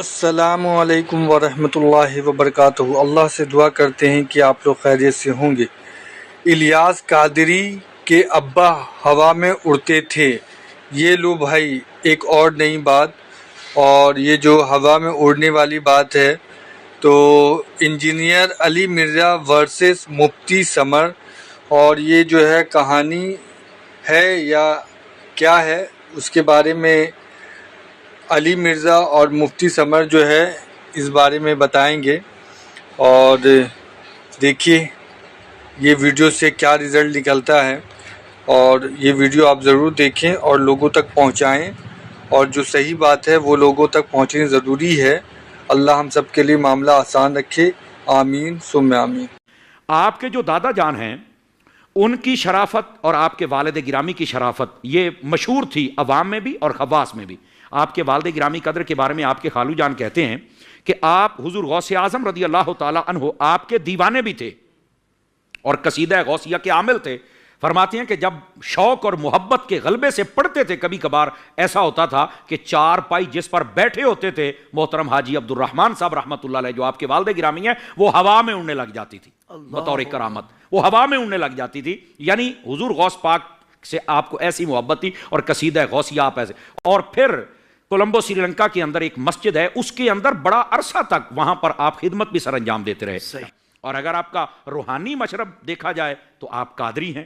السلام علیکم ورحمۃ اللہ وبرکاتہ۔ اللہ سے دعا کرتے ہیں کہ آپ لوگ خیریت سے ہوں گے۔ الیاس قادری کے ابا ہوا میں اڑتے تھے، یہ لو بھائی ایک اور نئی بات۔ اور یہ جو ہوا میں اڑنے والی بات ہے تو انجینئر علی مرزا ورسز مفتی سمر، اور یہ جو ہے کہانی ہے یا کیا ہے اس کے بارے میں علی مرزا اور مفتی سمر جو ہے اس بارے میں بتائیں گے۔ اور دیکھیے یہ ویڈیو سے کیا رزلٹ نکلتا ہے، اور یہ ویڈیو آپ ضرور دیکھیں اور لوگوں تک پہنچائیں، اور جو صحیح بات ہے وہ لوگوں تک پہنچنی ضروری ہے۔ اللہ ہم سب کے لیے معاملہ آسان رکھے، آمین ثم آمین۔ آپ کے جو دادا جان ہیں ان کی شرافت اور آپ کے والد گرامی کی شرافت یہ مشہور تھی عوام میں بھی اور خواص میں بھی۔ آپ کے والد گرامی قدر کے بارے میں آپ کے خالو جان کہتے ہیں کہ آپ حضور غوث اعظم رضی اللہ تعالی عنہ آپ کے دیوانے بھی تھے اور قصیدہ غوثیہ کے عامل تھے۔ فرماتے ہیں کہ جب شوق اور محبت کے غلبے سے پڑھتے تھے کبھی کبھار ایسا ہوتا تھا کہ چار پائی جس پر بیٹھے ہوتے تھے محترم حاجی عبد الرحمن صاحب رحمۃ اللہ علیہ جو آپ کے والد گرامی ہیں، وہ ہوا میں اڑنے لگ جاتی تھی بطور کرامت، وہ ہوا میں اڑنے لگ جاتی تھی۔ یعنی حضور غوث پاک سے آپ کو ایسی محبت تھی، اور قصیدہ غوثیہ آپ ایسے۔ اور پھر کولمبو سری لنکا کے اندر ایک مسجد ہے، اس کے اندر بڑا عرصہ تک وہاں پر آپ خدمت بھی سر انجام دیتے رہے۔ اور اگر آپ کا روحانی مشرب دیکھا جائے تو آپ قادری ہیں۔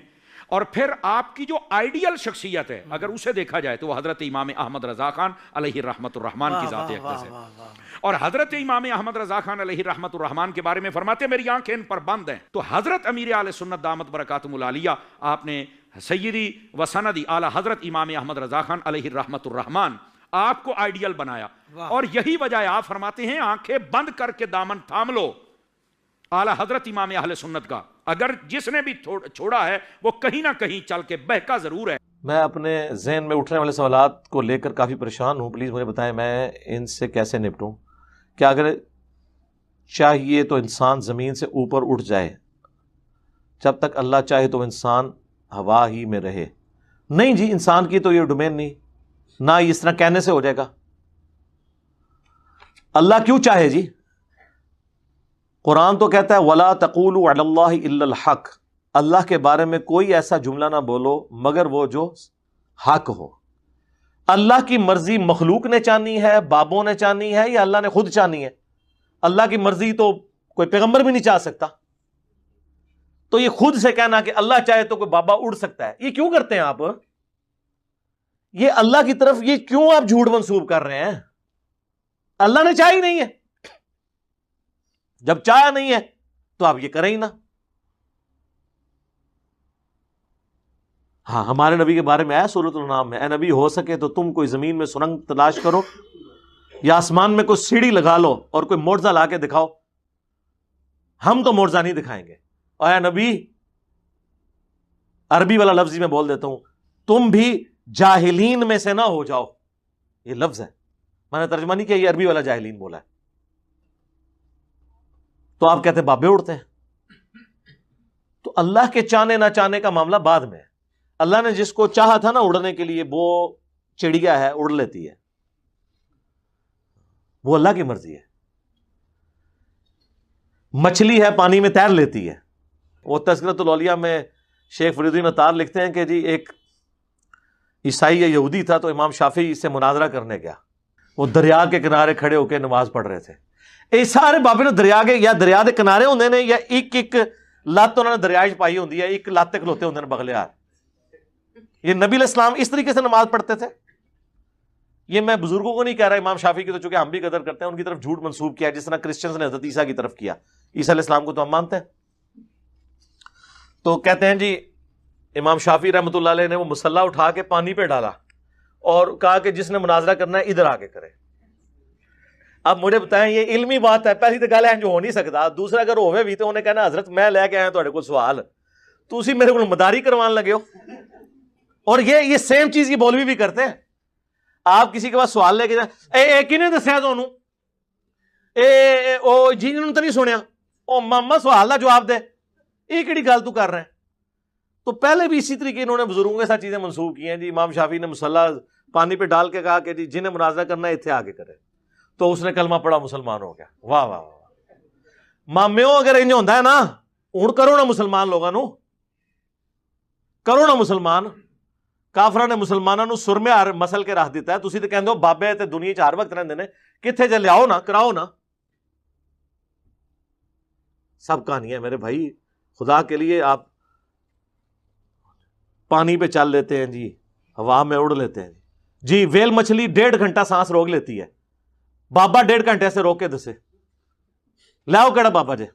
اور پھر آپ کی جو آئیڈیل شخصیت ہے اگر اسے دیکھا جائے تو وہ حضرت امام احمد رضا خان علیہ رحمت الرحمن کی ذات اقدس ہے۔ اور حضرت امام احمد رضا خان علیہ رحمت الرحمن کے بارے میں فرماتے ہیں میری آنکھیں ان پر بند ہیں۔ تو حضرت امیر اہل سنت دامت برکاتہم العالیہ آپ نے سیدی و سندی اعلی حضرت امام احمد رضا خان علیہ رحمت الرحمن آپ کو آئیڈیل بنایا، اور یہی وجہ ہے آپ فرماتے ہیں آنکھیں بند کر کے دامن تھام لو اعلی حضرت امام اہل سنت کا، اگر جس نے بھی چھوڑا ہے وہ کہیں نہ کہیں چل کے بہکا ضرور ہے۔ میں اپنے ذہن میں اٹھنے والے سوالات کو لے کر کافی پریشان ہوں، پلیز مجھے بتائیں میں ان سے کیسے نپٹوں۔ کیا اگر چاہیے تو انسان زمین سے اوپر اٹھ جائے، جب تک اللہ چاہے تو انسان ہوا ہی میں رہے؟ نہیں جی، انسان کی تو یہ ڈومین نہیں، نہ اس طرح کہنے سے ہو جائے گا۔ اللہ کیوں چاہے جی؟ قرآن تو کہتا ہے وَلَا تَقُولُوا عَلَى اللَّهِ إِلَّا الْحَقِّ، اللہ کے بارے میں کوئی ایسا جملہ نہ بولو مگر وہ جو حق ہو۔ اللہ کی مرضی مخلوق نے چانی ہے، بابوں نے چانی ہے، یا اللہ نے خود چانی ہے؟ اللہ کی مرضی تو کوئی پیغمبر بھی نہیں چاہ سکتا، تو یہ خود سے کہنا کہ اللہ چاہے تو کوئی بابا اڑ سکتا ہے، یہ کیوں کرتے ہیں آپ؟ یہ اللہ کی طرف یہ کیوں آپ جھوٹ منسوب کر رہے ہیں؟ اللہ نے چاہا ہی نہیں ہے، جب چاہا نہیں ہے تو آپ یہ کریں ہی نہ۔ ہاں، ہمارے نبی کے بارے میں آیا سورۃ الانعام میں، اے نبی ہو سکے تو تم کوئی زمین میں سرنگ تلاش کرو یا آسمان میں کوئی سیڑھی لگا لو اور کوئی معجزہ لا کے دکھاؤ، ہم تو معجزہ نہیں دکھائیں گے۔ اور اے نبی، عربی والا لفظ میں بول دیتا ہوں، تم بھی جاہلین میں سے نہ ہو جاؤ، یہ لفظ ہے، میں نے ترجمہ نہیں کیا، یہ عربی والا جاہلین بولا ہے۔ تو آپ کہتے ہیں بابے اڑتے ہیں، تو اللہ کے چاہنے نہ چاہنے کا معاملہ بعد میں ہے۔ اللہ نے جس کو چاہا تھا نا اڑنے کے لیے، وہ چڑیا ہے اڑ لیتی ہے، وہ اللہ کی مرضی ہے۔ مچھلی ہے پانی میں تیر لیتی ہے۔ وہ تذکرۃ الاولیاء میں شیخ فرید الدین عطار لکھتے ہیں کہ جی ایک عیسائی یا یہودی تھا تو امام شافعی سے مناظرہ کرنے گیا، وہ دریا کے کنارے کھڑے ہو کے نماز پڑھ رہے تھے۔ یہ سارے بابے نے دریا کے یا دریا دے کنارے ہوندے نے یا ایک ایک لت انہوں نے دریا چ پائی ہوندی ہے، ایک لت کھلوتے ہوندے نے بغلیار۔ یہ نبی علیہ السلام اس طریقے سے نماز پڑھتے تھے؟ یہ میں بزرگوں کو نہیں کہہ رہا، امام شافعی کی تو چونکہ ہم بھی قدر کرتے ہیں، ان کی طرف جھوٹ منسوب کیا جس طرح کرسچنز نے حضرت عیسیٰ کی طرف کیا۔ عیسیٰ علیہ السلام کو تو ہم مانتے ہیں۔ تو کہتے ہیں جی امام شافعی رحمۃ اللہ علیہ نے وہ مصلی اٹھا کے پانی پہ ڈالا اور کہا کہ جس نے مناظرہ کرنا ہے ادھر آ کے کرے۔ اب مجھے بتائیں یہ علمی بات ہے، پہلی تو گل ہے جو ہو نہیں سکتا، دوسرا اگر ہوئے بھی تو انہیں کہنا حضرت میں لے کے آیا تھوڑے کو سوال، تو اسی میرے کو مداری کروان لگے ہو۔ اور یہ سیم چیز یہ مولوی بھی کرتے ہیں، آپ کسی کے پاس سوال لے کے جائیں، کنے دسیا تانوں، او جی نے تو نہیں سنیا، او ماما سوال دا جواب دے، یہ کیڑی گل تو کر رہے ہیں؟ تو پہلے بھی اسی طریقے انہوں نے بزرگوں کے ساتھ چیزیں منسوخ کی ہیں۔ جی امام شافعی نے مصلی پانی پہ ڈال کے کہا کہ جی جنہیں مناظرہ کرنا ہے اتنے آگے کرے، تو اس نے کلمہ پڑھا, مسلمان ہو گیا. واہ واہ واہ. مامیو اگر انج ہوتا ہے نا, ہوں کرو نا مسلمان لوگوں نو, کرو نا مسلمان. کافراں نے مسلمانوں نو سرمے مسل کے رکھ دیتا ہے. تسی تے کہندے ہو بابے تے دنیا چ ہر وقت رہندے نے, کتھے جے لیاؤ نا, کراؤ نا. سب کہانیاں میرے بھائی, خدا کے لیے. آپ پانی پہ چل لیتے ہیں جی, ہوا میں اڑ لیتے ہیں جی. ویل مچھلی 1.5 گھنٹہ سانس روک لیتی ہے, بابا 1.5 گھنٹے سے روک کے دسے, لاؤ کیڑا بابا جے.